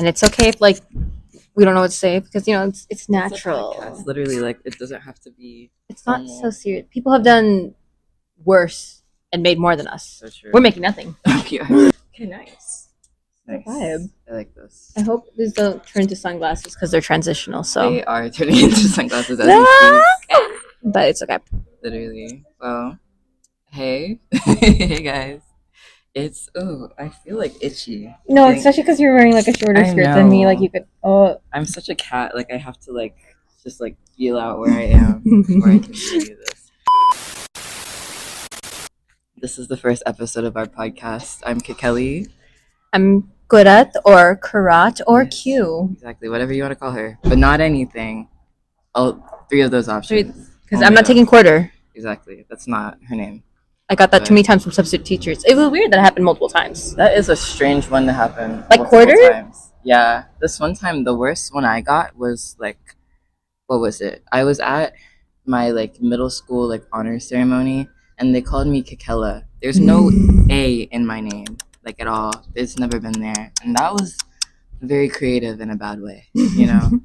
And it's okay if like we don't know what to say because it's It's a natural. podcast. Literally, like it doesn't have to be. It's not so serious. People have done worse and made more than us. So true. We're making nothing. Yeah. Okay, nice. Nice. Vibe. I like this. I hope these don't turn into sunglasses because they're transitional. So they are turning into sunglasses as we speak. But it's okay. Literally. Well, hey, hey guys. I feel like itchy. No, especially because you're wearing like a shorter skirt than me. Like you could. Oh, I'm such a cat. Like I have to like just like feel out where I am before I can show you this. This is the first episode of our podcast. I'm Kikeli. I'm Kurat or Karat or Q. Exactly, whatever you want to call her, but not anything. Oh, 3 of those options. Because I'm not taking quarter. Exactly, that's not her name. I got that too many times from substitute teachers. It was weird that it happened multiple times. That is a strange one to happen. Like quarter? Times. Yeah, this one time, the worst one I got was like, what was it? I was at my like middle school like honor ceremony, and they called me Kikela. There's no A in my name, like at all. It's never been there, and that was very creative in a bad way, you know.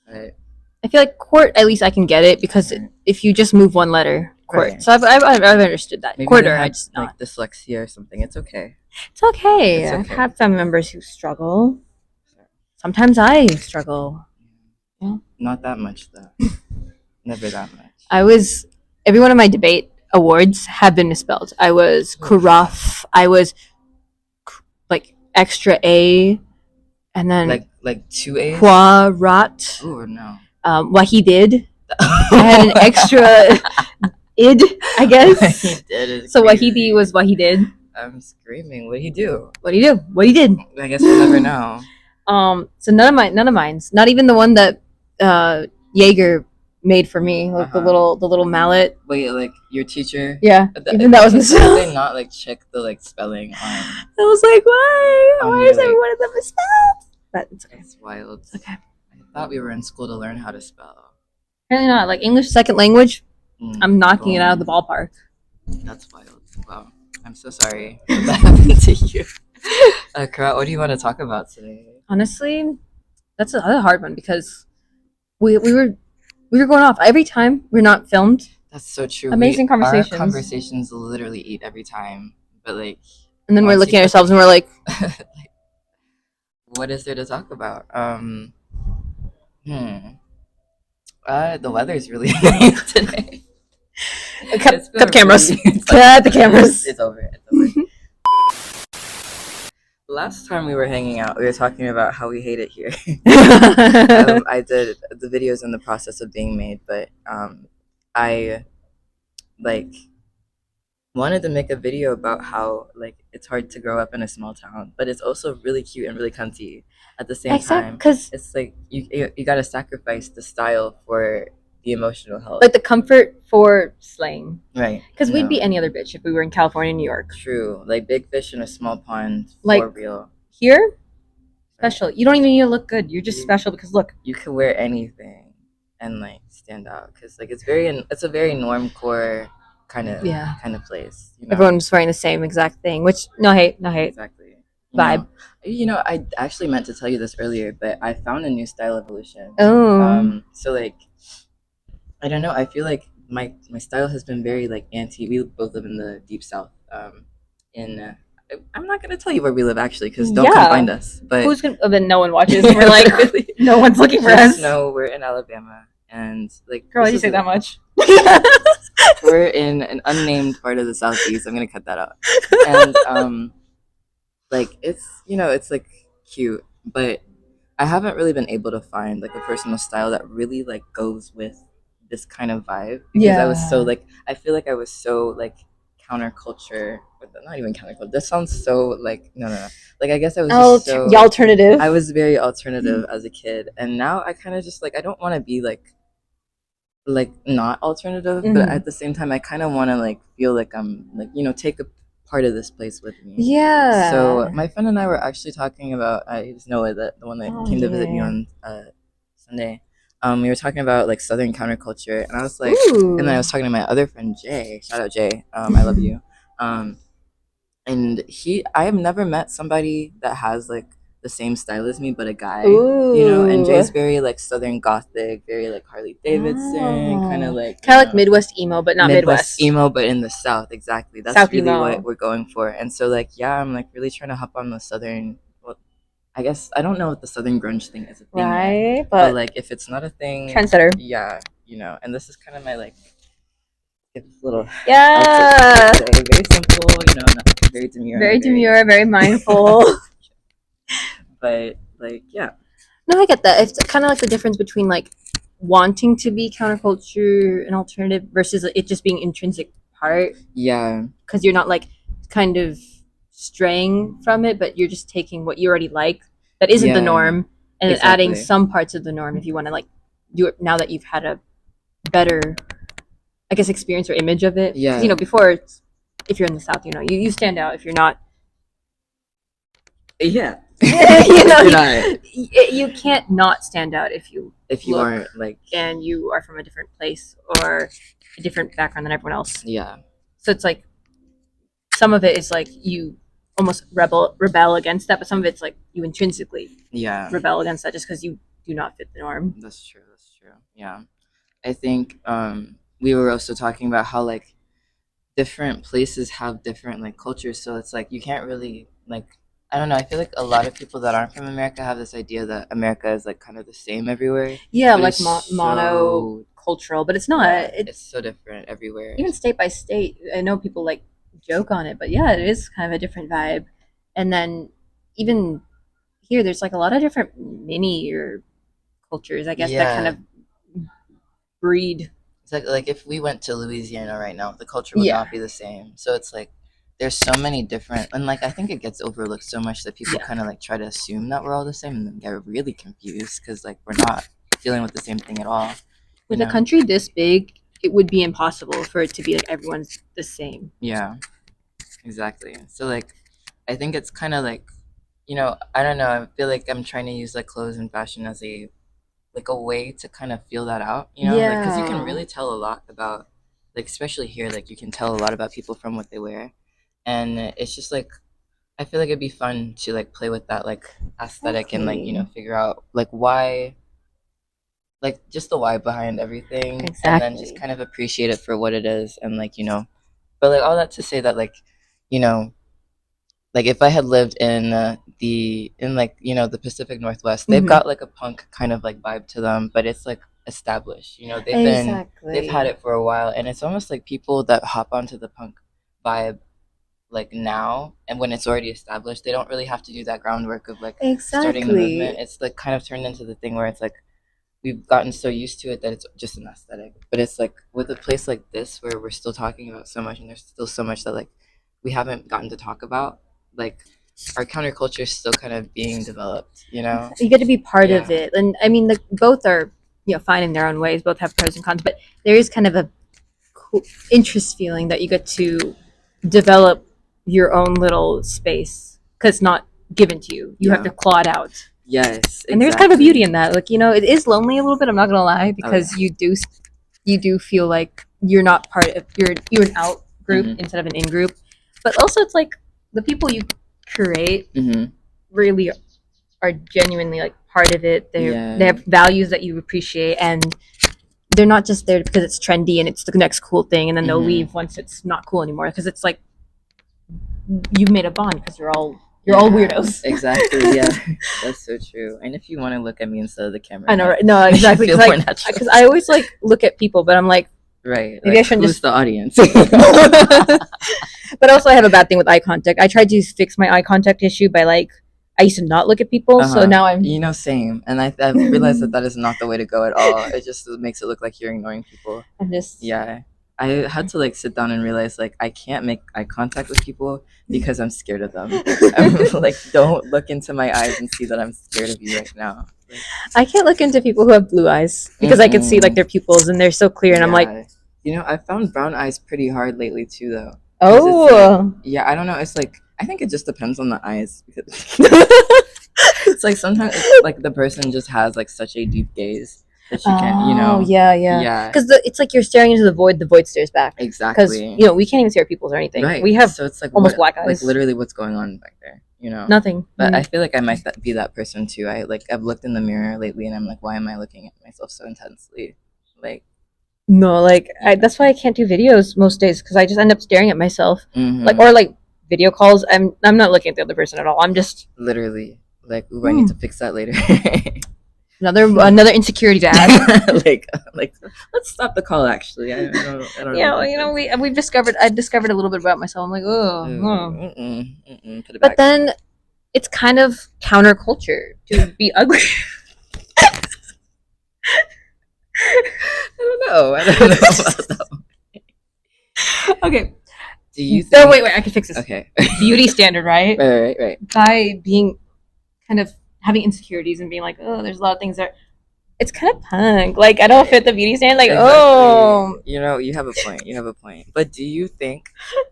But I feel like court. At least I can get it because if you just move one letter, court. Right. So I've understood that. Maybe quarter, I just like dyslexia or something. It's okay. It's okay. I have family members who struggle. Sometimes I struggle. Yeah. Not that much though. Never that much. Every one of my debate awards have been misspelled. I was Kuraf. I was like extra A, and then like 2 A's. Kwarat. Oh no. Wahidid. I had an extra id, I guess. Wahidid. So Wahidi was Wahidid. I'm screaming. What did he do? What do you do? What he did? I guess we'll never know. So none of mine's. Not even the one that Jaeger made for me, like the little mallet. Wait, like your teacher? Yeah. Even that was misspelled. Did they not like check the like spelling on? I was like, why? Why is every one of them misspelled? But it's okay. It's wild. Okay. I thought we were in school to learn how to spell. Apparently not. Like English second language, I'm knocking it out of the ballpark. That's wild. Wow. I'm so sorry that happened to you. Karat, what do you want to talk about today? Honestly, that's a hard one because we were going off every time we're not filmed. That's so true. Amazing conversations. Our conversations literally eat every time, but like. And then we're looking at ourselves and we're like, what is there to talk about? The weather's really nice today. Cut cameras. Cut the cameras. It's over. Last time we were hanging out, we were talking about how we hate it here. I did the videos in the process of being made, but I like wanted to make a video about how like it's hard to grow up in a small town, but it's also really cute and really cunty at the same time. Because it's like you gotta sacrifice the style for the emotional health, like the comfort for slang, right? Because we'd be any other bitch if we were in California, New York. True, like big fish in a small pond, like for real. Here, special. You don't even need to look good. You're just special because look, you can wear anything and like stand out because like it's a very normcore kind of place. You know? Everyone's wearing the same exact thing, which no hate. Exactly. Vibe. I actually meant to tell you this earlier, but I found a new style evolution. Oh. So like, I don't know. I feel like my style has been very like anti. We both live in the deep south. I'm not gonna tell you where we live actually, because don't come find us. But who's gonna? Then no one watches. And we're like, really? No one's looking for us. No, we're in Alabama, and like. Girl, why do you say that much? We're in an unnamed part of the southeast. I'm gonna cut that out. And like it's like cute, but I haven't really been able to find like a personal style that really like goes with this kind of vibe, because I was so like I feel like I was so like counterculture, but not even counterculture. This sounds so like no. Like I guess I was just so alternative. I was very alternative as a kid, and now I kind of just like I don't want to be like not alternative, but at the same time I kind of want to like feel like I'm like take a part of this place with me. Yeah. So my friend and I were actually talking about just Noah, the one that came to visit me on Sunday. We were talking about like Southern counterculture, and I was like, and then I was talking to my other friend Jay. Shout out Jay. I love you. And I have never met somebody that has like the same style as me, but a guy. You know, and Jay's very like Southern Gothic, very like Harley Davidson, kind of like Midwest emo, but not Midwest. emo, but in the South. Exactly, that's South really emo. what we're going for. And so like yeah, I'm like really trying to hop on the Southern. Well, I guess I don't know if the Southern grunge thing is a thing yet, but like if it's not a thing, trendsetter. Yeah, you know, and this is kind of my like. It's a little yeah, very simple, you know, not very demure, very mindful. But like, yeah. No, I get that. It's kind of like the difference between like wanting to be counterculture and alternative versus it just being intrinsic part. Yeah, because you're not like kind of straying from it, but you're just taking what you already like that isn't the norm and then adding some parts of the norm if you want to like do it now that you've had a better, I guess, experience or image of it. Yeah. You know, before, if you're in the South, you know, you stand out. If you're not, yeah, you know, you can't not stand out if you aren't like, and you are from a different place or a different background than everyone else. Yeah. So it's like some of it is like you almost rebel against that, but some of it's like you intrinsically rebel against that just because you do not fit the norm. That's true. Yeah, I think we were also talking about how like different places have different like cultures, so it's like you can't really like, I don't know, I feel like a lot of people that aren't from America have this idea that America is like kind of the same everywhere. Yeah, like monocultural, but it's not. Yeah, it's so different everywhere. Even state by state, I know people like joke on it, but yeah, it is kind of a different vibe. And then even here, there's like a lot of different mini or cultures, I guess, that kind of breed. It's like if we went to Louisiana right now, the culture would not be the same. So it's like there's so many different, and like I think it gets overlooked so much that people kind of like try to assume that we're all the same and then get really confused because like we're not dealing with the same thing at all. With a country this big, it would be impossible for it to be like everyone's the same. Yeah, exactly. So like I think it's kind of like, you know, I don't know, I feel like I'm trying to use like clothes and fashion as a like a way to kind of feel that out, you know, like because you can really tell a lot about, like especially here, like you can tell a lot about people from what they wear, and it's just like I feel like it'd be fun to like play with that like aesthetic and like, you know, figure out like why, like just the why behind everything, and then just kind of appreciate it for what it is, and like, you know, but like all that to say that like, you know, like if I had lived in like, you know, the Pacific Northwest, they've got like a punk kind of like vibe to them, but it's like established, you know, they've had it for a while, and it's almost like people that hop onto the punk vibe like now, and when it's already established, they don't really have to do that groundwork of like starting the movement. It's like kind of turned into the thing where it's like we've gotten so used to it that it's just an aesthetic, but it's like with a place like this where we're still talking about so much and there's still so much that like we haven't gotten to talk about, like our counterculture is still kind of being developed, you know. You get to be part of it, and I mean both are, you know, fine in their own ways, both have pros and cons, but there is kind of a cool interest feeling that you get to develop your own little space because it's not given to you. You have to claw it out. Yes, exactly. And there's kind of a beauty in that. Like, you know, it is lonely a little bit, I'm not gonna lie, because you do feel like you're not part of, you're an out group instead of an in group, but also it's like the people you curate really are genuinely like part of it. They have values that you appreciate, and they're not just there because it's trendy and it's the next cool thing, and then they'll leave once it's not cool anymore, because it's like you've made a bond because you're all weirdos. Exactly. Yeah, that's so true. And if you want to look at me instead of the camera, I know, right? No, exactly. Because I always like look at people, but I'm like, right, maybe like, I shouldn't who's the audience. But also I have a bad thing with eye contact. I tried to fix my eye contact issue by like, I used to not look at people, so now I'm, you know, same. And I've realized that is not the way to go at all. It just makes it look like you're ignoring people. I had to like sit down and realize like I can't make eye contact with people because I'm scared of them. I'm like, don't look into my eyes and see that I'm scared of you right now. Like, I can't look into people who have blue eyes because I can see like their pupils and they're so clear, and I'm like, you know, I found brown eyes pretty hard lately too, though. Oh, like, I don't know. It's like I think it just depends on the eyes, because it's like sometimes it's like the person just has like such a deep gaze that you can't, you know. Yeah. Because it's like you're staring into the void stares back. Exactly. Because, you know, we can't even see our pupils or anything. Right. We have so it's like almost black eyes. Like literally what's going on back there. you know. Nothing. But I feel like I might be that person too. I've looked in the mirror lately and I'm like, why am I looking at myself so intensely? Like, No, like that's why I can't do videos most days because I just end up staring at myself. Like mm-hmm. or like video calls. I'm not looking at the other person at all. I'm just Literally like, ooh, I need to fix that later. another insecurity to add. like let's stop the call. Actually, I don't Yeah, know. you know, we've discovered. I discovered a little bit about myself. I'm like, oh, Put it but back. then it's kind of counterculture to be ugly. I don't know about that one. Okay. Do you Oh think? wait, I can fix this. Okay. Beauty standard, right? Right. By being kind of having insecurities and being like, oh, there's a lot of things that it's kind of punk. Like I don't fit the beauty standard. Like, Exactly. oh, You know, you have a point. You have a point. But do you think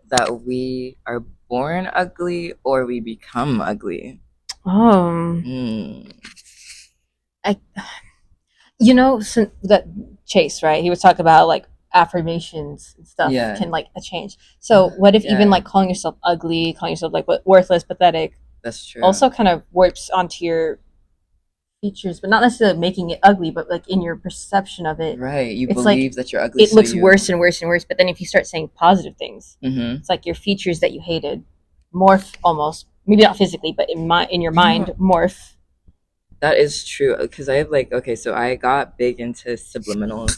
that we are born ugly or we become ugly? Hmm. I, you know, since that Chase, right? He was talking about like affirmations and stuff Yeah. can like change. So what if even Yeah. like calling yourself ugly, calling yourself like worthless, pathetic, That's true. also kind of warps onto your features, but not necessarily making it ugly, but like in your perception of it. Right. You It's believe like that you're ugly. it So looks you. worse and worse and worse. But then if you start saying positive things, Mm-hmm. it's like your features that you hated morph almost. Maybe not physically, but in your mind morph. That is true because I have like okay, so I got big into subliminals,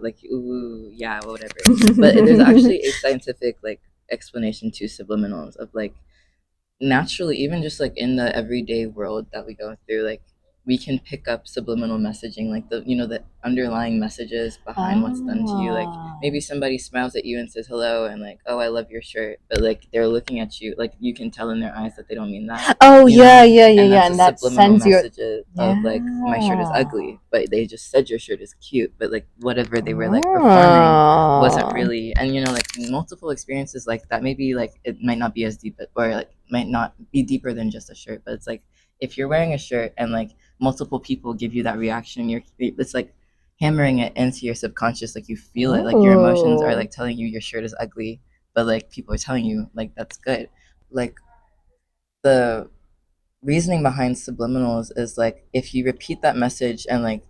like ooh yeah whatever. But there's actually a scientific like explanation to subliminals of like naturally even just like in the everyday world that we go through like we can pick up subliminal messaging like the underlying messages behind what's done to you like maybe somebody smiles at you and says hello and like oh I love your shirt but like they're looking at you like you can tell in their eyes that they don't mean that Oh yeah, and and that subliminal sends your messages of like my shirt is ugly but they just said your shirt is cute but like whatever they were like performing wasn't really and like multiple experiences like that maybe like it might not be as deep or like might not be deeper than just a shirt but it's like if you're wearing a shirt and like multiple people give you that reaction it's like hammering it into your subconscious like you feel it like your emotions are like telling you your shirt is ugly but like people are telling you like that's good like the reasoning behind subliminals is like if you repeat that message and like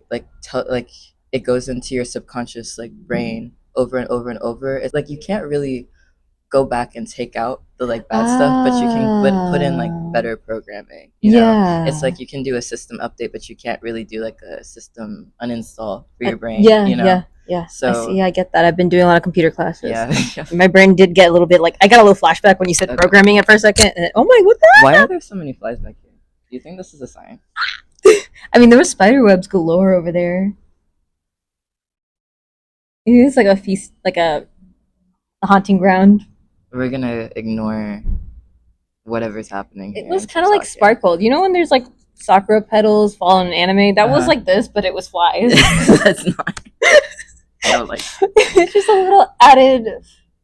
it goes into your subconscious like brain over and over and over it's like you can't really go back and take out the like bad stuff but you can put in like better programming it's like you can do a system update but you can't really do like a system uninstall for your brain yeah so I get that. I've been doing a lot of computer classes. Yeah. My brain did get a little bit like I got a little flashback when you said programming at first second and oh my what the why are there so many flies back here? Do you think this is a sign? I mean there were spider webs galore over there. It's like a feast like a haunting ground. We're gonna ignore whatever's happening here. It was kind of like sparkled. You know when there's like sakura petals fall in an anime? That was like this, but it was flies. That's not. I don't like. It's just a little added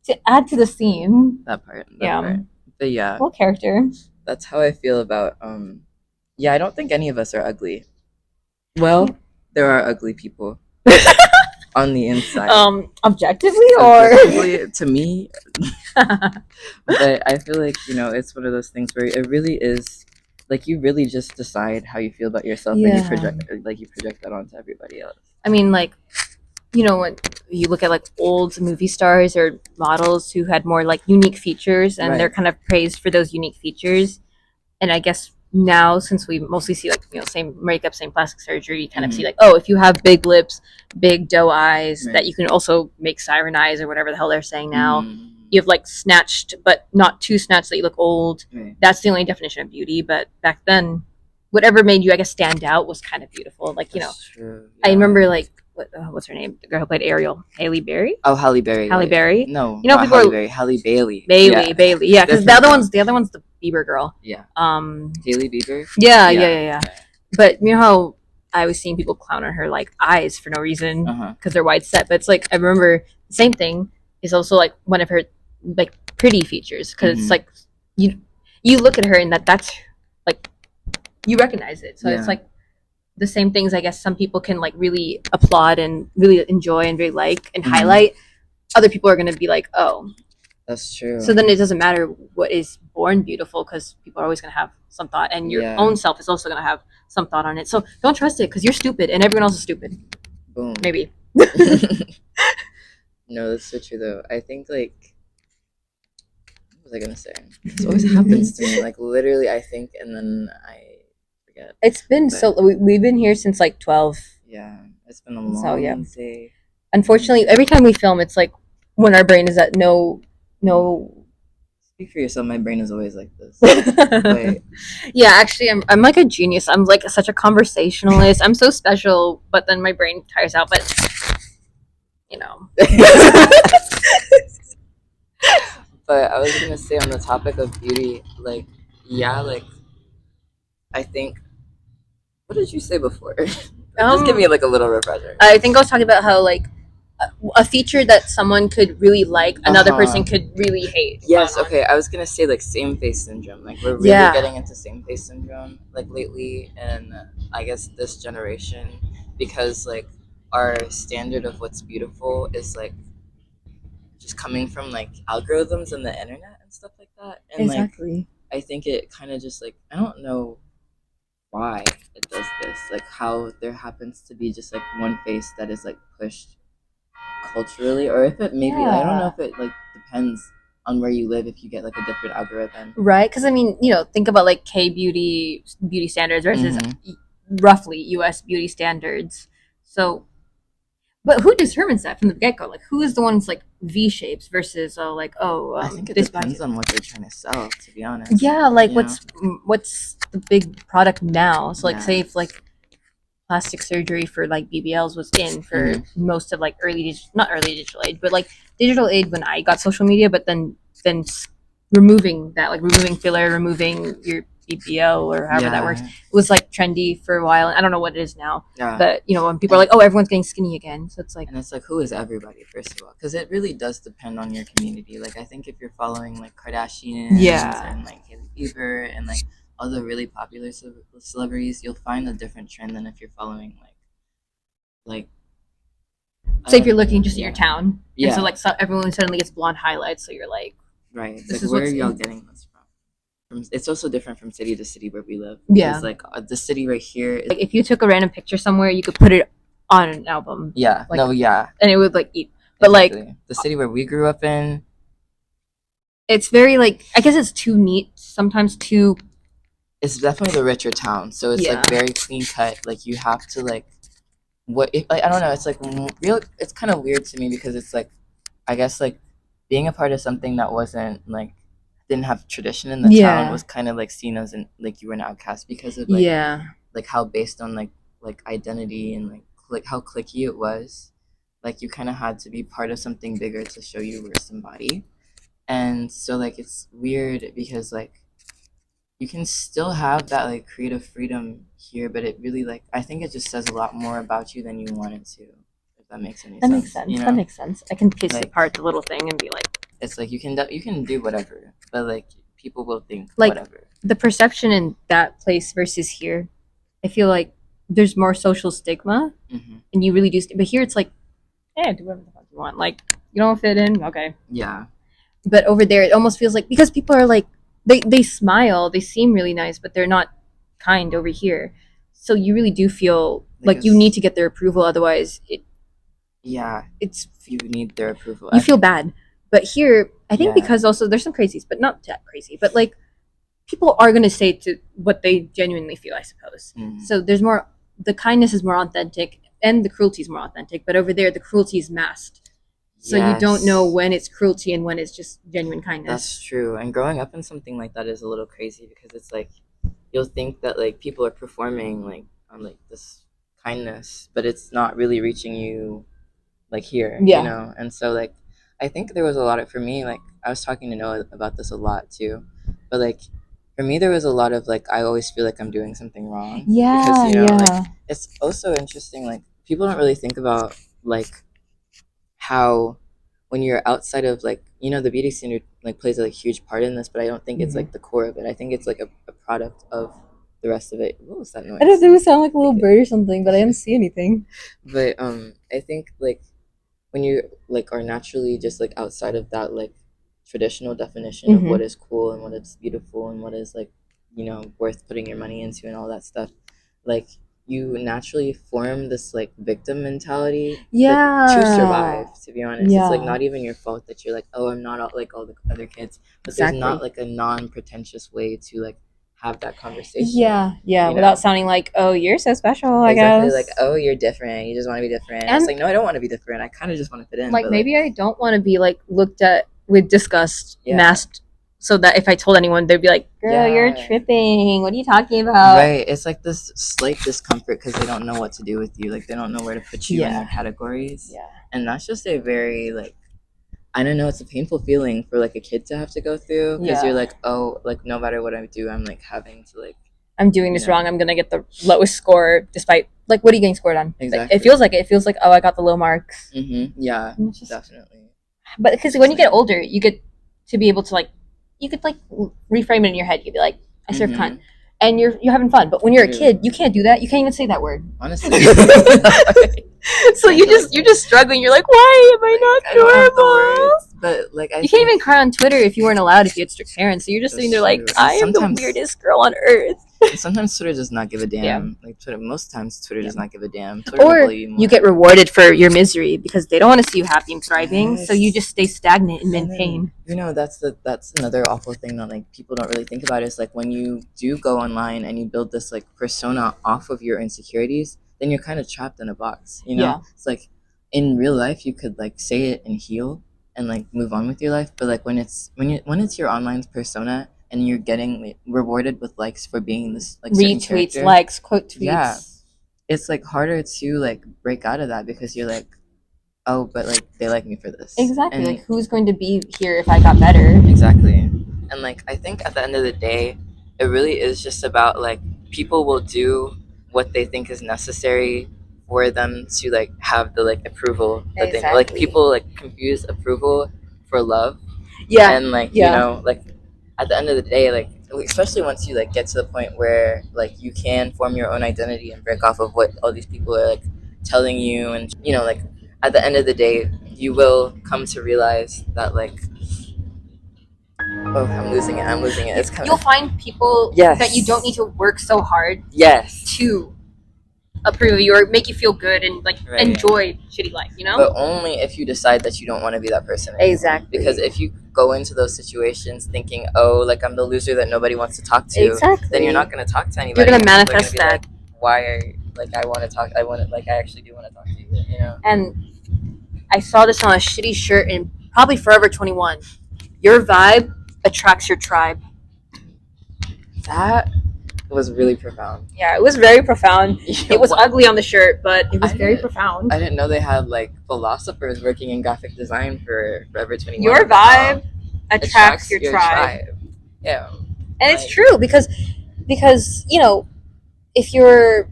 to add to the scene. That part. Part. But yeah. What character? That's how I feel about. Yeah, I don't think any of us are ugly. Well, there are ugly people on the inside. Objectively or to me. But I feel like it's one of those things where it really is like you really just decide how you feel about yourself and you project that onto everybody else. I mean like when you look at like old movie stars or models who had more like unique features and they're kind of praised for those unique features and I guess now since we mostly see like same makeup same plastic surgery you kind of see like oh if you have big lips big doe eyes that you can also make siren eyes or whatever the hell they're saying now you have like snatched but not too snatched that you look old that's the only definition of beauty but back then whatever made you I guess stand out was kind of beautiful like true. I remember like what's her name? The girl who played Ariel, Halle Berry. Oh, Halle Berry. Halle Berry. No, people Halle Berry. Halle Bailey. Bailey. Yeah, because the other one's the Bieber girl. Yeah. Hailey Bieber. Yeah. But you know how I was seeing people clown on her like eyes for no reason because they're wide set. But it's like I remember the same thing is also like one of her like pretty features because it's like you look at her and that's like you recognize it. So it's like. The same things I guess some people can like really applaud and really enjoy and really like and highlight other people are going to be like oh that's true so then it doesn't matter what is born beautiful because people are always going to have some thought, and your Yeah. own self is also going to have some thought on it. So don't trust it because you're stupid and everyone else is stupid. Boom. Maybe. No, that's so true though. I think like what was I gonna say? This always happens to me. Like literally, I think and then I forget. It's been But- we've been here since like 12. Yeah, it's been a long So, yeah. day. Unfortunately, every time we film, it's like when our brain is at no. Speak for yourself. My brain is always like this. But Yeah, actually, I'm like a genius. I'm like such a conversationalist. I'm so special, but then my brain tires out. But you know, but I was gonna say on the topic of beauty, like yeah, like I think. What did you say before? Just give me like a little refresher. I think I was talking about how like a feature that someone could really like, another person could really hate. Yes, okay. I was gonna say like same face syndrome. Like we're really Yeah. getting into same face syndrome like lately, and I guess this generation because like our standard of what's beautiful is like just coming from like algorithms and the internet and stuff like that. And Exactly. like I think it kind of just like I don't know why it does this. Like how there happens to be just like one face that is like pushed culturally, or if it maybe I don't know if it like depends on where you live if you get like a different algorithm. Right, because I mean, think about like K beauty standards versus roughly U.S. beauty standards. So, but who determines that from the get go? Like, who is the ones like V shapes versus I think it this depends body? on what they're trying to sell. To be honest, Yeah, like you know? what's the big product now? So like, Yeah. say if like plastic surgery for like BBLs was in for most of like not early digital age, but like digital age when I got social media, but then removing that, like removing filler, removing your BBL or however that works, was like trendy for a while. I don't know what it is now, but when people are like, oh, everyone's getting skinny again, so it's like, and it's like, who is everybody? First of all, because it really does depend on your community. Like I think if you're following like Kardashians and like Hailey Bieber and like all the really popular celebrities, you'll find a different trend than if you're following like say if you're looking just in your town, yeah, and so like everyone suddenly gets blonde highlights, so you're like, right, this like is where are what's y'all in. getting this from? It's also different from city to city where we live. Yeah. Because like the city right here is Like if you took a random picture somewhere, you could put it on an album. yeah, Like, no, yeah, and it would like eat. But exactly. like the city where we grew up in, it's very like, I guess it's too neat sometimes, too. it's definitely the richer town, so it's like very clean cut. Like you have to like what if like I don't know. It's like real. It's kind of weird to me because it's like I guess like being a part of something that wasn't like didn't have tradition in the town was kind of like seen as like you were an outcast because of like how based on like identity and like how cliquey it was. Like you kind of had to be part of something bigger to show you were somebody, and so like it's weird because like you can still have that like creative freedom here, but it really like I think it just says a lot more about you than you want it to. If that makes any sense. Makes sense. You know? That makes sense. I can piece like, apart the little thing and be like, it's like you can do whatever, but like people will think like whatever. The perception in that place versus here, I feel like there's more social stigma, and you really do. But here it's like, yeah, do whatever the fuck you want. Like you don't fit in, okay. Yeah. But over there, it almost feels like because people are like they smile, they seem really nice, but they're not kind over here. So you really do feel like you need to get their approval, otherwise it's you need their approval. You feel bad. But here, I think because also there's some crazies, but not that crazy. But like people are gonna say to what they genuinely feel, I suppose. So there's more. The kindness is more authentic, and the cruelty is more authentic. But over there, the cruelty is masked. So you don't know when it's cruelty and when it's just genuine kindness. That's true. And growing up in something like that is a little crazy because it's like you'll think that like people are performing like on like this kindness, but it's not really reaching you like here, you know? And so like I think there was a lot of for me, like I was talking to Noah about this a lot too. But like for me there was a lot of like I always feel like I'm doing something wrong. Because like it's also interesting, like people don't really think about like how when you're outside of like the beauty standard like plays a like, huge part in this, but I don't think it's like the core of it. I think it's like a product of the rest of it. What was that noise? I don't know, it sound like a little bird or something, but I didn't see anything. But I think like when you like are naturally just like outside of that like traditional definition of Mhm. what is cool and what is beautiful and what is like, worth putting your money into and all that stuff. Like you naturally form this like victim mentality to survive, to be honest. It's like Yeah. not even your fault that you're like, oh, I'm not like all the other kids. But there's Exactly. not like a non-pretentious way to like have that conversation. Yeah, you know? without sounding like, oh, you're so special, I Exactly, guess. like, oh, you're different. You just want to be different. And And- it's like, no, I don't want to be different. I kind of just want to fit in. Like but maybe I don't want to be like looked at with disgust, Yeah. masked, so that if I told anyone, they'd be like, "Girl, you're Yeah. tripping. What are you talking about?" Right. It's like this slight discomfort because they don't know what to do with you. Like they don't know where to put you in Yeah. their categories. Yeah. And that's just a very like, I don't know. It's a painful feeling for like a kid to have to go through because Yeah. you're like, oh, like no matter what I do, I'm like having to like. I'm doing this you know. wrong. I'm gonna get the lowest score, despite like, what are you getting scored on? Like, Exactly. it feels like oh, I got the low marks. Yeah. And it's just- Definitely. But because when you get older, you get to be able to like, you could like reframe it in your head. You'd be like, I serve cunt, and you're having fun. But when you're a kid, you can't do that. You can't even say that word. Honestly. So you're just struggling. You're like, why am I not I don't have the normal? words, but like You can't even cry on Twitter if you weren't allowed if you had strict parents. So you're just sitting there like, true. I am the Sometimes- weirdest girl on earth. Sometimes Twitter does not give a damn. Yeah. Like Twitter, most times Twitter does not give a damn. Twitter will Or bully you more. you get rewarded for your misery because they don't want to see you happy and thriving. So you Yes. just stay stagnant and in And then, pain. that's another awful thing that like people don't really think about is like when you do go online and you build this like persona off of your insecurities, then you're kind of trapped in a box. Yeah. It's like in real life you could like say it and heal and like move on with your life, but like when it's your online persona and you're getting like, rewarded with likes for being this like certain Retweets, character, likes, quote tweets. Yeah. it's like harder to like break out of that because you're like, oh, but like they like me for this. Exactly. And Like, who's going to be here if I got better? exactly. And like I think at the end of the day, it really is just about like people will do what they think is necessary for them to like have the like approval that they like. Exactly. People like confuse approval for love. Yeah. And like like at the end of the day, like especially once you like get to the point where like you can form your own identity and break off of what all these people are like telling you, and like at the end of the day you will come to realize that like, oh, I'm losing it. It's kind You'll of, find people Yes. that you don't need to work so hard yes, to approve of you or make you feel good and like Right. enjoy shitty life, you know? but only if you decide that you don't want to be that person anymore. Exactly. Because if you go into those situations thinking, oh, like I'm the loser that nobody wants to talk to, Exactly. then you're not going to talk to anybody. You're gonna People are manifest gonna be that. like, why are you, like I want to talk? I want to like I actually do want to talk to you. And I saw this on a shitty shirt in probably Forever 21. Your vibe attracts your tribe. That was really profound. Yeah, it was very profound. It was What? ugly on the shirt, but it was I very didn't- profound. I didn't know they had like philosophers working in graphic design for Forever 21. Your vibe attracts your tribe. Yeah. And it's Like- true because if you're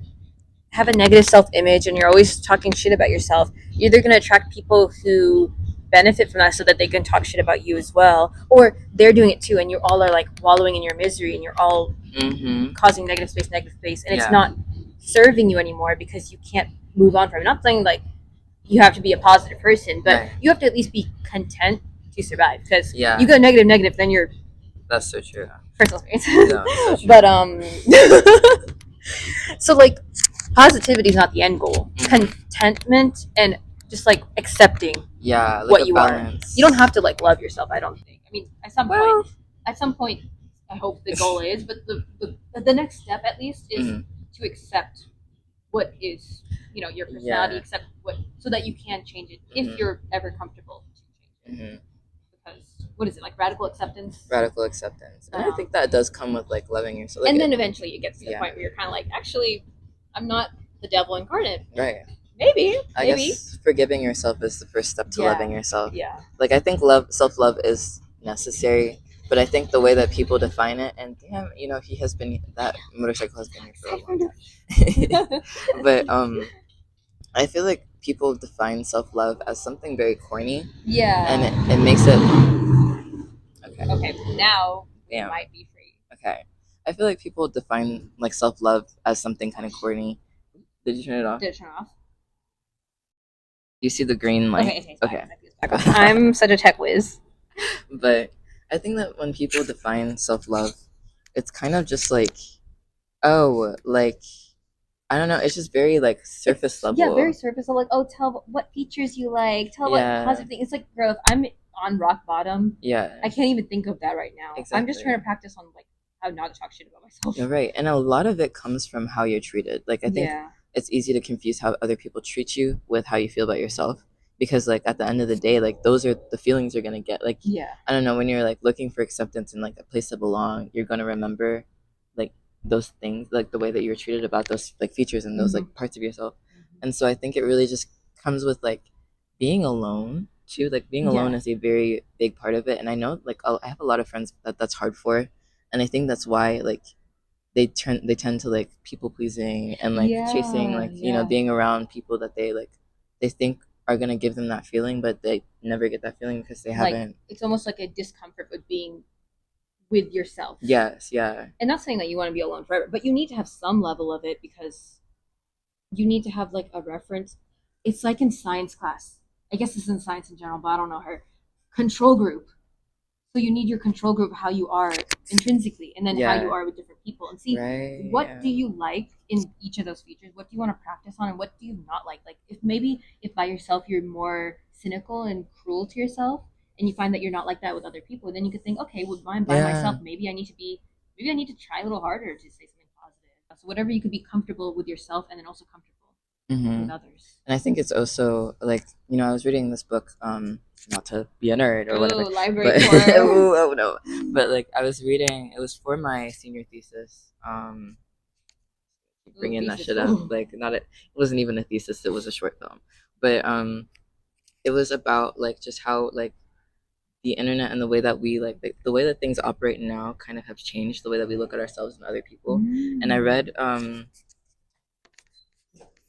have a negative self-image and you're always talking shit about yourself, you're either going to attract people who benefit from that so that they can talk shit about you as well, or they're doing it too and you all are like wallowing in your misery and you're all causing negative space, and it's Yeah. not serving you anymore because you can't move on from it. Not saying like you have to be a positive person, but Right. you have to at least be content to survive, because Yeah. you go negative, then you're That's so true. personal experience. Yeah, so true. But so like positivity is not the end goal. Mhm. Contentment and just like accepting Yeah, like what a you balance. are. You don't have to like love yourself, I don't think. I mean, at some Well- point I hope the goal is, but the next step at least is Mhm. to accept what is your personality, Yeah. accept what, so that you can change it if Mhm. you're ever comfortable to change it. Mhm. Because what is it, like radical acceptance? Radical acceptance. And I think that does come with like loving yourself. Like, And then eventually you get to the Yeah. point where you're kind of like, actually, I'm not the devil incarnate. right. Maybe. I guess forgiving yourself is the first step to Yeah. loving yourself. Yeah. Like I think self-love is necessary, but I think the way that people define it, and damn, that motorcycle has been here for a long time. But I feel like people define self-love as something very corny, Yeah. and it makes it okay. Okay, now we Damn. might be free. Okay. I feel like people define like self-love as something kind of corny. Did you turn it off? Did it turn off? You see the green light? Okay. Okay. I'm such a tech whiz. But I think that when people define self love, it's kind of just like, oh, like, I don't know, it's just very like surface Yeah, very level. surface. Like, oh, tell what features you like. Tell what Yeah, positive thing. It's like, bro, if I'm on rock bottom, I yeah, can't even think of that right now. I'm just trying exactly. to practice on like how not to talk shit about myself. You're right. And a lot of it comes from how you're treated. Like, I think Yeah. it's easy to confuse how other people treat you with how you feel about yourself. Because, like, at the end of the day, like, those are the feelings you're going to get. Like, Yeah. I don't know, when you're, like, looking for acceptance and, like, a place to belong, you're going to remember, like, those things, like, the way that you were treated about those, like, features and those, Mhm. like, parts of yourself. And so I think it really just comes with, like, being alone, too. Like, being alone Yeah. is a very big part of it. And I know, like, I have a lot of friends that that's hard for. And I think that's why, like, they tend to like people pleasing and like chasing, Yeah. like, Yeah. being around people that they think are going to give them that feeling, but they never get that feeling because they Like haven't. it's almost like a discomfort with being with yourself. Yes, yeah, And not saying that you want to be alone forever, but you need to have some level of it because you need to have like a reference. It's like in science class. I guess it's in science in general, but I don't know her. Control group. So you need your control group how you are intrinsically and then how you yeah, are with different people and see right, what yeah, do you like in each of those features? What do you want to practice on and what do you not like? Like if maybe if by yourself you're more cynical and cruel to yourself and you find that you're not like that with other people, then you could think, okay, well I'm by myself, yeah. maybe I need to try a little harder to say something positive. So whatever you could be comfortable with yourself and then also comfortable Hmm. with others. And I think it's also like, I was reading this book, not to be a nerd or whatever, Ooh, library but corner. ooh, oh no, but like I was reading, it was for my senior thesis. Ooh, Bringing that thesis. shit up. Ooh. Like, not it wasn't even a thesis; it was a short film. But it was about like just how like the internet and the way that we like the way that things operate now kind of have changed the way that we look at ourselves and other people. And I read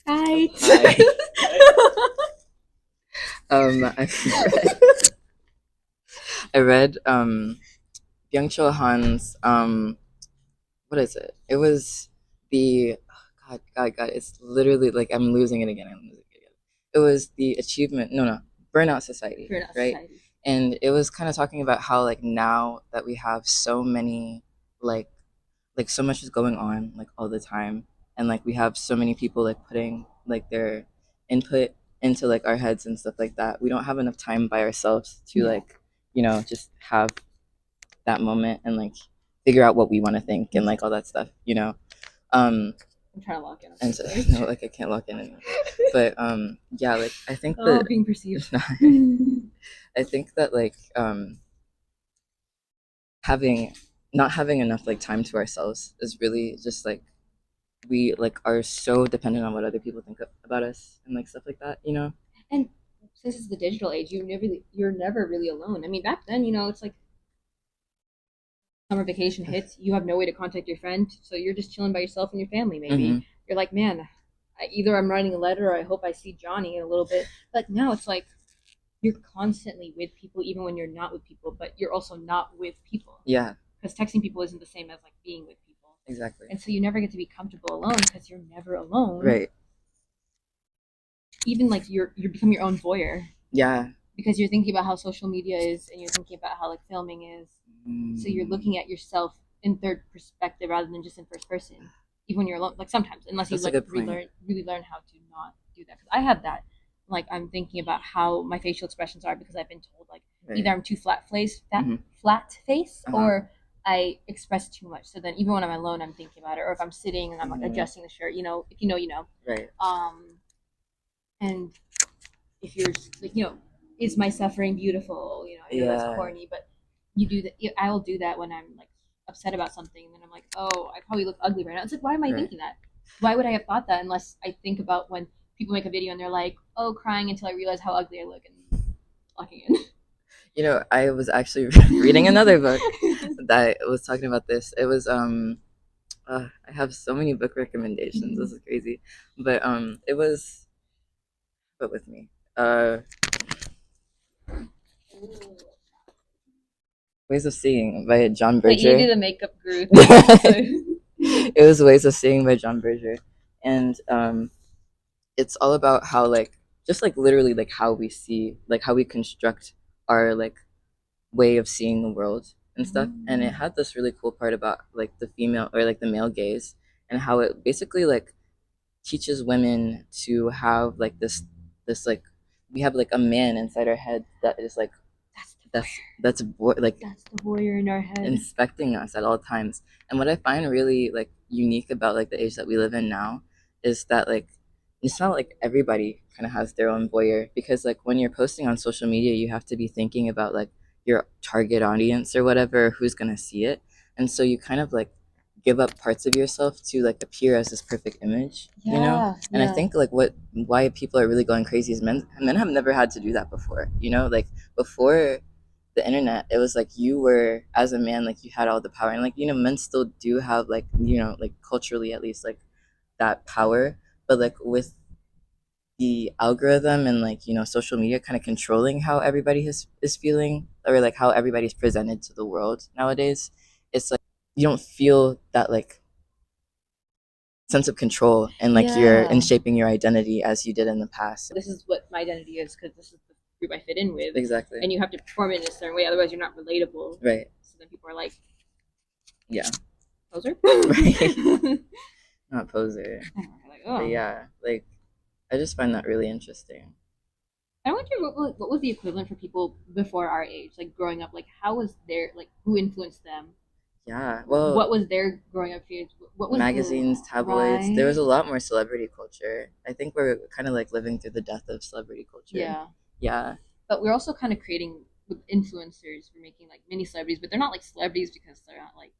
Hi. hi I read I read Byung Chul Han's what is it? It was the God, it's literally like I'm losing it again. I'm losing it again. It was the achievement, no, Burnout Society, Burnout right? Society. And it was kind of talking about how like now that we have so many like so much is going on like all the time, and like we have so many people like putting like their input into like our heads and stuff like that. We don't have enough time by ourselves to Yeah. like just have that moment and like figure out what we want to think and like all that stuff. um I'm trying to lock in on and this so page. no, like I can't lock in anymore. But yeah, like I think Oh, that being perceived. I think that like having not having enough like time to ourselves is really just like we like are so dependent on what other people think about us and like stuff like that. And this is the digital age. You're never really alone. I mean, back then, it's like summer vacation hits, you have no way to contact your friend, so you're just chilling by yourself and your family. Hmm. Maybe you're like, man, either I'm writing a letter or I hope I see Johnny in a little bit. But now it's like you're constantly with people, even when you're not with people, but you're also not with people Yeah, because texting people isn't the same as like being with people. exactly. And so you never get to be comfortable alone because you're never alone. Right. Even like you become your own voyeur Yeah. because you're thinking about how social media is and you're thinking about how like filming is. So you're Mm, looking at yourself in third perspective rather than just in first person. Even when you're alone, like sometimes, unless you that's a like good point. really learn how to not do that. Because I have that. Like I'm thinking about how my facial expressions are because I've been told like either Right. I'm too flat face, Hmm. flat face, Uh-huh. or I express too much. So then even when I'm alone, I'm thinking about it. Or if I'm sitting and I'm like Hmm. adjusting the shirt, if you know, you know. Right. And if you're like, is my suffering beautiful? I know that's Yeah. corny, but you do that. I will do that when I'm like upset about something, and then I'm like, oh, I probably look ugly right now. It's like, why am I Right. thinking that? Why would I have thought that unless I think about when people make a video and they're like, oh, crying until I realize how ugly I look and locking in. I was actually reading another book that was talking about this. It was I have so many book recommendations. This is crazy. But it was but with me. Ways of Seeing by John Wait, you do Berger. the makeup group thing, so It was Ways of Seeing by John Berger. And it's all about how like just like literally like how we see, like how we construct our like way of seeing the world and stuff. And it had this really cool part about like the female or like the male gaze and how it basically like teaches women to have like this like we have like a man inside our head that is like like That's the voyeur in our head. inspecting us at all times. And what I find really like unique about like the age that we live in now is that like it's not like everybody kind of has their own voyeur, because like when you're posting on social media you have to be thinking about like your target audience or whatever, who's going to see it. And so you kind of like give up parts of yourself to like appear as this perfect image, you know. And I think like why people are really going crazy is men have never had to do that before, you know. Like before the internet, it was like you were, as a man, like you had all the power. And like, you know, men still do have like, you know, like culturally at least, like that power. But like with the algorithm and like, you know, social media kind of controlling how everybody is feeling, or like how everybody's presented to the world nowadays, it's like you don't feel that like sense of control and like you're in shaping your identity as you did in the past. This is what my identity is because this is the group I fit in with. Exactly. And you have to perform it in a certain way, otherwise you're not relatable. Right. So then people are like, yeah, poser. Right. Not poser. Like, oh. But yeah, like I just find that really interesting. I wonder what was the equivalent for people before our age, like growing up. Like, how was their like who influenced them? Yeah, well, what was their growing up experience? What was magazines, tabloids? Right? There was a lot more celebrity culture. I think we're kind of like living through the death of celebrity culture. Yeah. Yeah. But we're also kind of creating with influencers. We're making like mini celebrities, but they're not like celebrities because they're not like.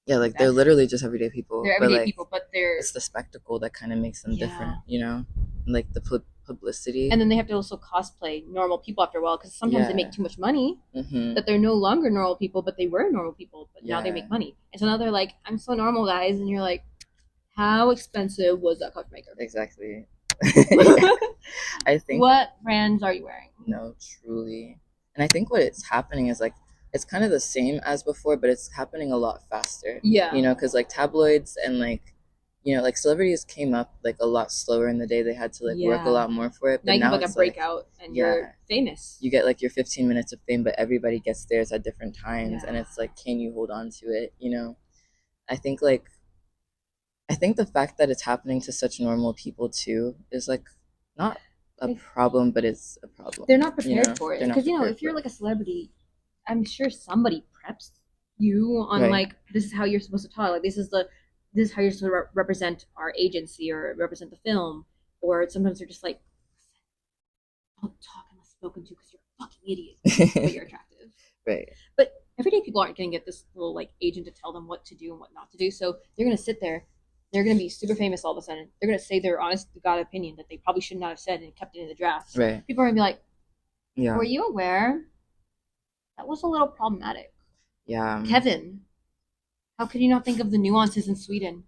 Yeah, like they're literally just everyday people. They're everyday people, but they're. It's the spectacle that kind of makes them different, you know, like the publicity. And then they have to also cosplay normal people after a while, because sometimes they make too much money that they're no longer normal people, but they were normal people, but now they make money. And so now they're like, I'm so normal, guys. And you're like, how expensive was that costume maker? Exactly. Yeah. I think. What brands are you wearing? No, truly. And I think what it's happening is like it's kind of the same as before, but it's happening a lot faster. Yeah. You know, because like tabloids and like, you know, like celebrities came up like a lot slower in the day. They had to like work a lot more for it. But now you have like a breakout and you're famous. You get like your 15 minutes of fame, but everybody gets theirs at different times. And it's like, can you hold on to it? You know, I think the fact that it's happening to such normal people too is like not a problem, but it's a problem. They're not prepared for it. Because, you know, if you're like a celebrity, I'm sure somebody preps you on like, this is how you're supposed to talk. Like, this is how you're supposed to represent our agency or represent the film. Or sometimes they're just like, don't talk unless spoken to because you're a fucking idiot, but you're attractive. Right. But everyday people aren't going to get this little like agent to tell them what to do and what not to do. So they're going to sit there. They're going to be super famous all of a sudden. They're going to say their honest to God opinion that they probably should not have said and kept it in the draft. Right. People are going to be like, were you aware? That was a little problematic. Yeah. Kevin, how could you not think of the nuances in Sweden?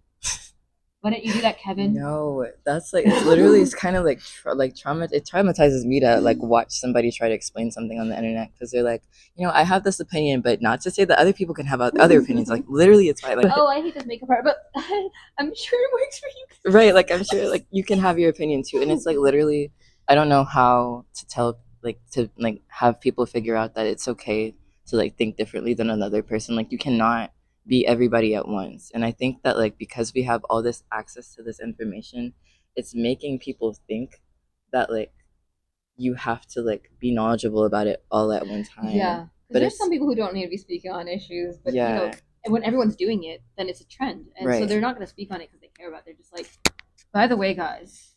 Why didn't you do that, Kevin? No, that's like, it's literally, it's kind of like trauma. It traumatizes me to like watch somebody try to explain something on the internet, because they're like, you know, I have this opinion, but not to say that other people can have other opinions. Like literally, it's fine. Like, oh, I hate this makeup part, but I'm sure it works for you. Right, like I'm sure like you can have your opinion too, and it's like literally, I don't know how to tell to have people figure out that it's okay to like think differently than another person. Like you cannot be everybody at once. And I think that like because we have all this access to this information, it's making people think that like you have to like be knowledgeable about it all at one time. Yeah, but there's some people who don't need to be speaking on issues, but you know, and when everyone's doing it, then it's a trend, and so they're not going to speak on it because they care about it. They're just like, by the way, guys,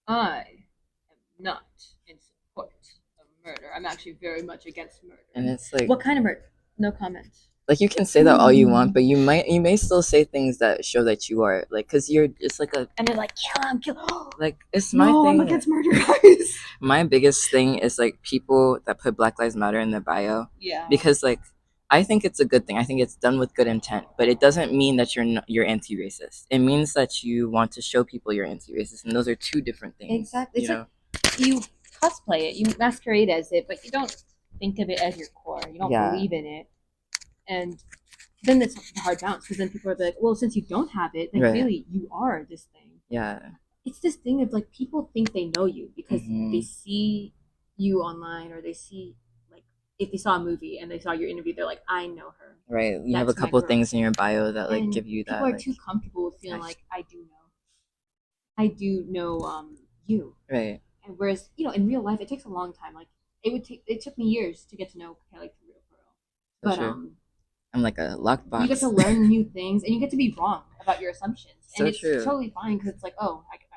I am not in support of murder. I'm actually very much against murder. And it's like, what kind of murder? No comment. Like you can say that all you want, but you may still say things that show that you are like, because you're just like a, and they're like, kill him. Like it's my thing. I'm against murder, guys. My biggest thing is like people that put Black Lives Matter in their bio. Yeah. Because like I think it's a good thing. I think it's done with good intent, but it doesn't mean that you're anti-racist. It means that you want to show people you're anti-racist, and those are two different things. Exactly. It's like you cosplay it, you masquerade as it, but you don't think of it as your core. You don't believe in it. And then it's a hard bounce, because then people are like, well, since you don't have it, then really you are this thing. Yeah. It's this thing of like people think they know you because they see you online, or they see like if they saw a movie and they saw your interview, they're like, I know her. Right. You have a That's my couple girl. things in your bio that like And give you people that are like too comfortable with feeling I- like I do know you. right. And whereas in real life, it takes a long time. Like it took me years to get to know Kelly for real, for real. So But true. I'm like a you get to lockbox. learn new things, and you get to be wrong about your assumptions, and So it's true. totally fine because it's like, oh, I just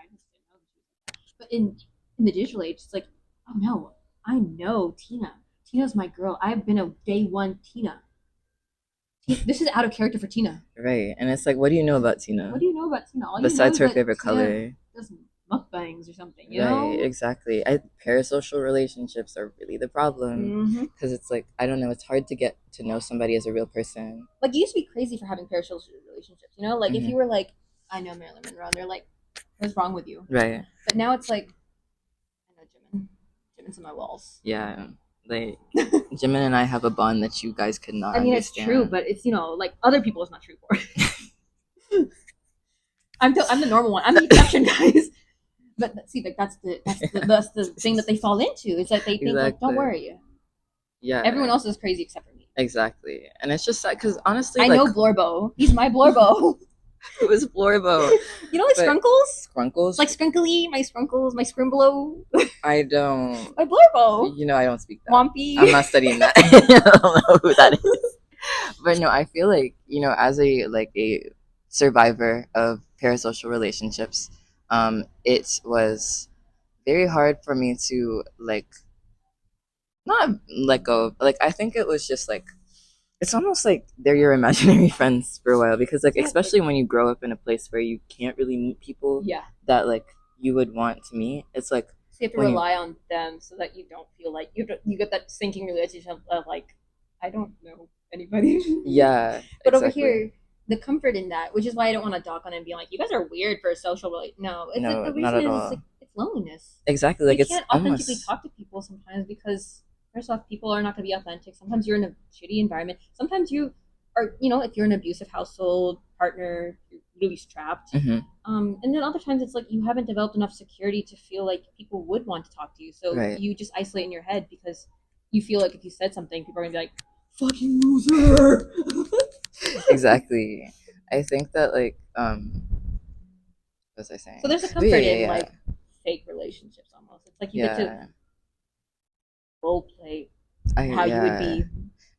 didn't know. But in the digital age, it's like, oh no, I know Tina. Tina's my girl. I've been a day one Tina. This is out of character for Tina. Right. And it's like, what do you know about Tina? What do you know about Tina? All you know Besides is her that favorite Tina color. does mukbangs or something. You Right, know? exactly. Parasocial relationships are really the problem because it's like I don't know. It's hard to get to know somebody as a real person. Like you used to be crazy for having parasocial relationships. You know, like if you were like, I know Marilyn Monroe, and they're like, what's wrong with you? Right. But now it's like, I know Jimin. Jimin's in my walls. Yeah. Like Jimin and I have a bond that you guys could not. I mean, understand. It's true, but it's like other people it's not true for. I'm the normal one. I'm the exception, guys. But see, like that's the thing that they fall into. It's like they think like, don't worry. Yeah. Everyone else is crazy except for me. Exactly, and it's just sad because honestly, I know Blorbo. He's my Blorbo. Who is Blorbo? You know, like Skrunkles? Skrunkles? Like Skrunkly, my Skrunkles, my Scrimblow. I don't. My Blorbo. You know, I don't speak that. Wompy. I'm not studying that. I don't know who that is. But no, I feel like, as a survivor of parasocial relationships, it was very hard for me to not let go. Like I think it was just like it's almost like they're your imaginary friends for a while because especially when you grow up in a place where you can't really meet people that you would want to meet. It's like so you have to rely on them so that you don't feel like you get that sinking relationship of like I don't know anybody. Yeah. But over here, the comfort in that, which is why I don't want to dock on it and be like, you guys are weird for a social relationship. No, it's like the reason is it's loneliness. Exactly. Like you can't authentically talk to people sometimes because first off, people are not going to be authentic. Sometimes you're in a shitty environment. Sometimes you are, if you're in an abusive household, partner, you're really trapped. Mm-hmm. And then other times it's like you haven't developed enough security to feel like people would want to talk to you. So you just isolate in your head because you feel like if you said something, people are going to be like, fucking loser. Exactly. I think that what was I saying? So there's a comfort in like fake relationships almost. It's like you get to role play how you would be.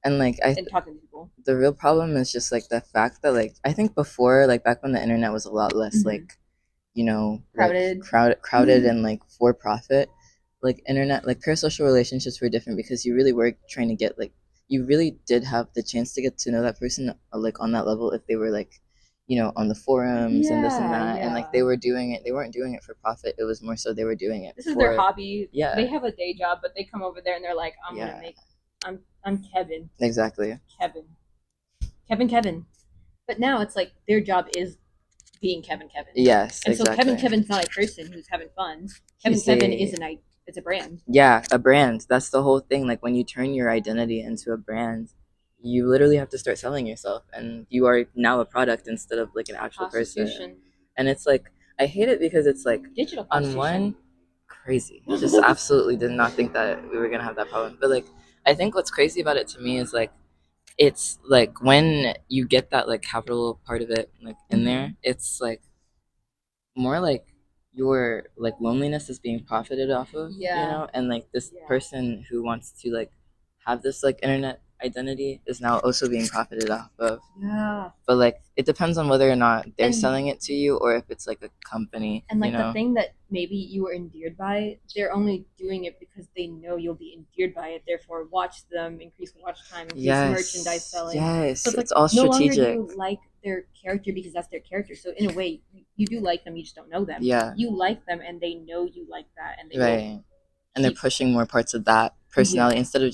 And talking to people. The real problem is just the fact that I think before back when the internet was a lot less crowded and for profit, internet parasocial relationships were different because you really were trying to get you really did have the chance to get to know that person on that level if they were on the forums and this and that and they weren't doing it for profit. It was more so they were doing it. This is their hobby. Yeah, they have a day job, but they come over there and they're like, I'm Kevin. Exactly. Kevin. But now it's like their job is being Kevin. Yes, and exactly. So Kevin's not a person who's having fun. Kevin is it's a brand. Yeah, a brand. That's the whole thing. When you turn your identity into a brand, you literally have to start selling yourself, and you are now a product instead of an actual person. And it's I hate it because it's digital on one crazy. Just absolutely did not think that we were gonna have that problem. But I think what's crazy about it to me is it's when you get that capital part of it in there, it's more your loneliness is being profited off of, and this person who wants to have this internet identity is now also being profited off of. Yeah. But it depends on whether or not they're selling it to you or if it's a company. And the thing that maybe you were endeared by, they're only doing it because they know you'll be endeared by it. Therefore, watch them, increase watch time, increase merchandise selling. Yes, so it's all strategic. No longer do you like their character because that's their character. So in a way, you do like them, you just don't know them. Yeah. You like them, and they know you like that, and and they're pushing more parts of that personality instead of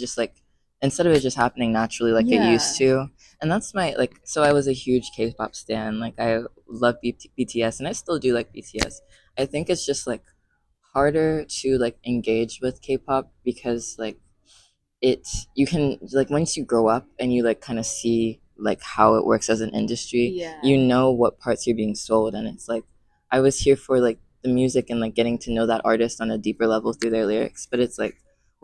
it just happening naturally it used to. And that's my so I was a huge K-pop stan. I love BTS and I still do like BTS. I think it's just harder to engage with K-pop because you can once you grow up and you kind of see how it works as an industry, you know what parts you're being sold, and it's I was here for the music and getting to know that artist on a deeper level through their lyrics. But it's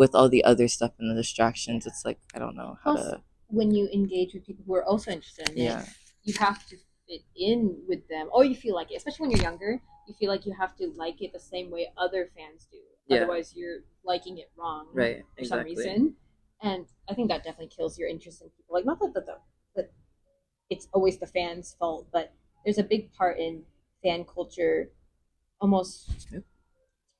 with all the other stuff and the distractions, it's like I don't know how Plus, to. when you engage with people who are also interested in Yeah. it, you have to fit in with them, or you feel like it. Especially when you're younger, you feel like you have to like it the same way other fans do. Yeah. Otherwise, you're liking it wrong Right. for some Exactly. reason. And I think that definitely kills your interest in people. Like, not that it's always the fans' fault, but there's a big part in fan culture almost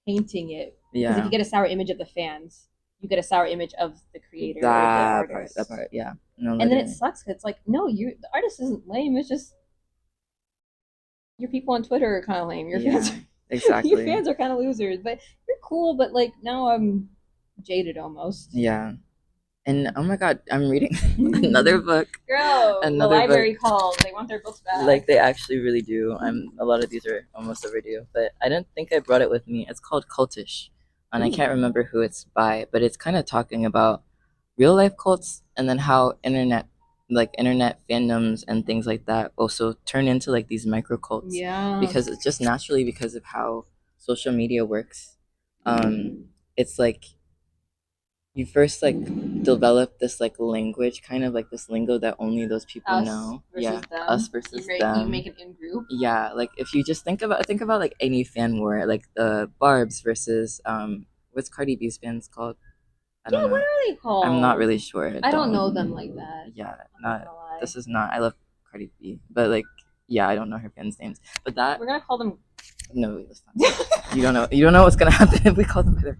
painting it. Because if Yeah. you get a sour image of the fans, you get a sour image of the creator or the That part. artist. That part. Yeah. No. And then it Literally. sucks because it's like, no, you the artist isn't lame. It's just your people on Twitter are kind of lame. Your Yeah. fans, Exactly. your fans are kind of losers. But you're cool. But like now I'm jaded almost. Yeah. And oh my god, I'm reading another book. Girl, the Another library book. called. They want their books back. Like they actually really do. A lot of these are almost overdue, but I didn't think I brought it with me. It's called Cultish, and I can't remember who it's by, but it's kind of talking about real life cults and then how internet fandoms and things like that also turn into like these micro cults. Yeah. Because it's just naturally because of how social media works. It's like you first like develop this like language, kind of like this lingo that only those people Us know. versus Yeah, them. us versus You them. make an in group. Yeah, like if you just think about like any fan war, like the Barb's versus what's Cardi B's fans called? I don't know. What are they called? I'm not really sure. I don't know them like that. Yeah, I'm not. gonna lie. This is not. I love Cardi B, but like, yeah, I don't know her fans' names. But that We're gonna call them. no, that's not. You don't know. You don't know what's gonna happen if we call them either.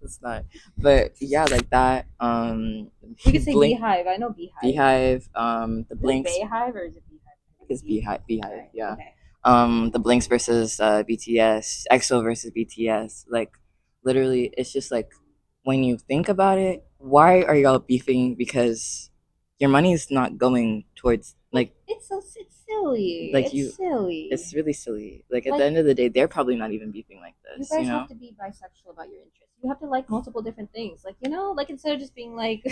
It's not. But yeah, like that. We could say Blink, Beehive. I know Beehive. Beehive. The Is Blinks. it Beehive or is it Beehive? It's Beehive. Beehive. Okay. Yeah. Okay. The Blinks versus BTS. EXO versus BTS. Like, literally, it's just like when you think about it, why are y'all beefing? Because your money is not going towards like it's silly. like it's silly. It's really silly. Like at the end of the day, they're probably not even beefing like this. You guys have to be bisexual about your interests. You have to like multiple different things. Like, like instead of just being like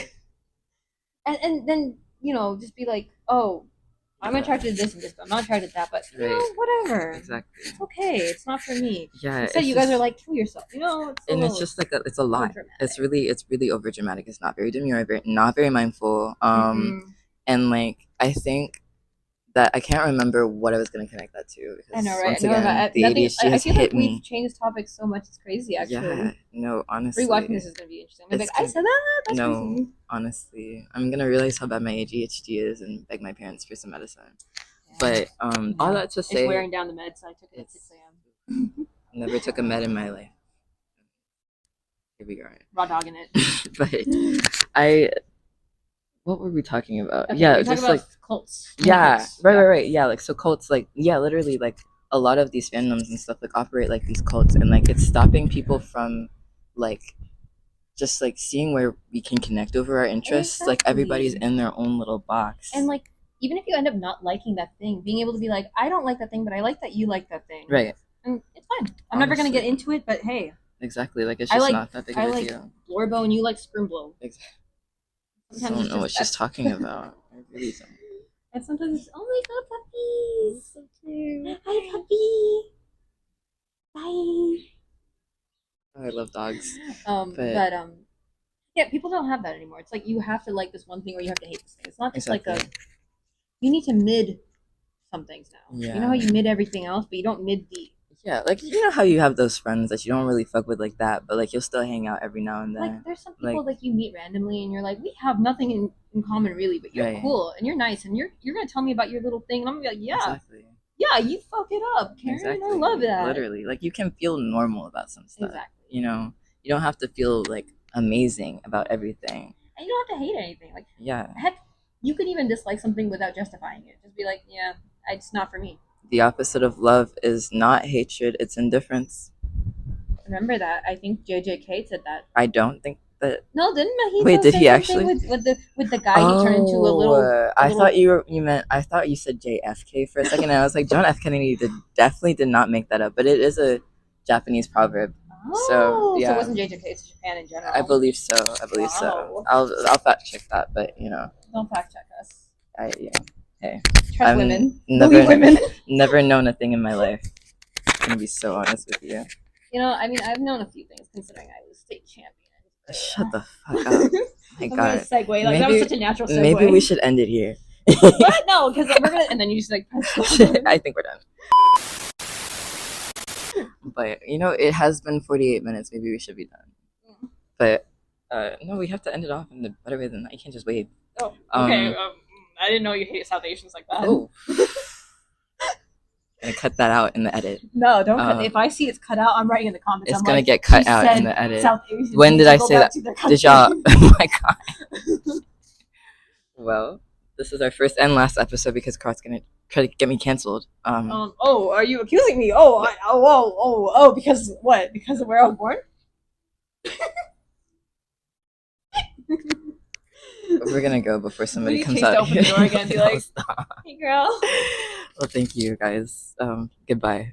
and then, just be like, oh, I'm attracted to this and this, but I'm not attracted to that, but whatever. Exactly. It's okay. It's not for me. Yeah. Instead you guys are like, kill yourself. It's just like it's a lot. It's really over dramatic. It's not very demure, not very mindful. And like I think that I can't remember what I was gonna connect that to. Because I know, right? Once again, the ADHD has I feel hit like me. we've changed topics so much. It's crazy, actually. Yeah, no, honestly. Rewatching this is gonna be interesting. I'm like, I said that. That's crazy. Honestly, I'm gonna realize how bad my ADHD is and beg my parents for some medicine. But all that to say, it's wearing down the meds. So I took it at 6 a.m. Never took a med in my life. Here we are. Raw dogging it. But what were we talking about? Okay, yeah, just about like cults. Yeah, cults. right. Yeah, like so cults, like literally, like a lot of these fandoms and stuff like operate like these cults, and like it's stopping people from like just like seeing where we can connect over our interests. Exactly. Like everybody's in their own little box, and like even if you end up not liking that thing, being able to be like, I don't like that thing, but I like that you like that thing. Right. And it's fine. I'm never gonna get into it, but hey. Exactly. Like it's just not that big of a deal. Blorbo and you like Scrimblow. Exactly. I don't know what she's talking about. I really don't. And sometimes it's, oh my god, puppies. So cute. Hi, puppy. Bye. Oh, I love dogs. Yeah, people don't have that anymore. It's like you have to like this one thing or you have to hate this thing. It's not just like you need to mid some things now. Yeah. You know how you mid everything else, but you don't mid the. Yeah, like you know how you have those friends that you don't really fuck with like that, but like you'll still hang out every now and then. Like there's some people like you meet randomly and you're like, we have nothing in common really, but you're cool and you're nice and you're gonna tell me about your little thing and I'm gonna be like, yeah. Exactly. Yeah, you fuck it up, Karen. Exactly. I love that. Literally. Like you can feel normal about some stuff. Exactly. You know? You don't have to feel like amazing about everything. And you don't have to hate anything. Like heck, you could even dislike something without justifying it. Just be like, yeah, it's not for me. The opposite of love is not hatred, it's indifference. Remember that. I think JJK said that. I don't think that. No, didn't Mahito Wait, did he actually? With the guy he turned into a little. I thought you said JFK for a second, and I was like, John F. Kennedy definitely did not make that up, but it is a Japanese proverb. Oh, so it wasn't JJK, it's Japan in general. I believe so. So. I'll fact check that, but Don't fact check us. Hey. Trust women. Never known a thing in my life. I'm gonna be so honest with you. You know, I mean, I've known a few things considering I was state champion. Shut the fuck up. My I'm gonna God. segue. Like that was such a natural segue. Maybe we should end it here. What? No, because we're gonna, and then you just like press stop. I think we're done. But you know, it has been 48 minutes. Maybe we should be done. But no, we have to end it off in a better way than that. You can't just wait. Oh, okay. I didn't know you hate South Asians like that. Oh. Gonna cut that out in the edit. No, don't cut. If I see it's cut out, I'm writing in the comments. It's I'm gonna like, get cut "She out said in the edit." South Asians When need did to I go say back that? to their Did country." y'all? Oh my God. Well, this is our first and last episode because Carl's gonna try to get me canceled. Oh, are you accusing me? Oh, because what? Because of where I was born? We're gonna go before somebody You comes chase out to open here. the door again and be No, like, stop. "Hey, girl." Well, thank you guys. Goodbye.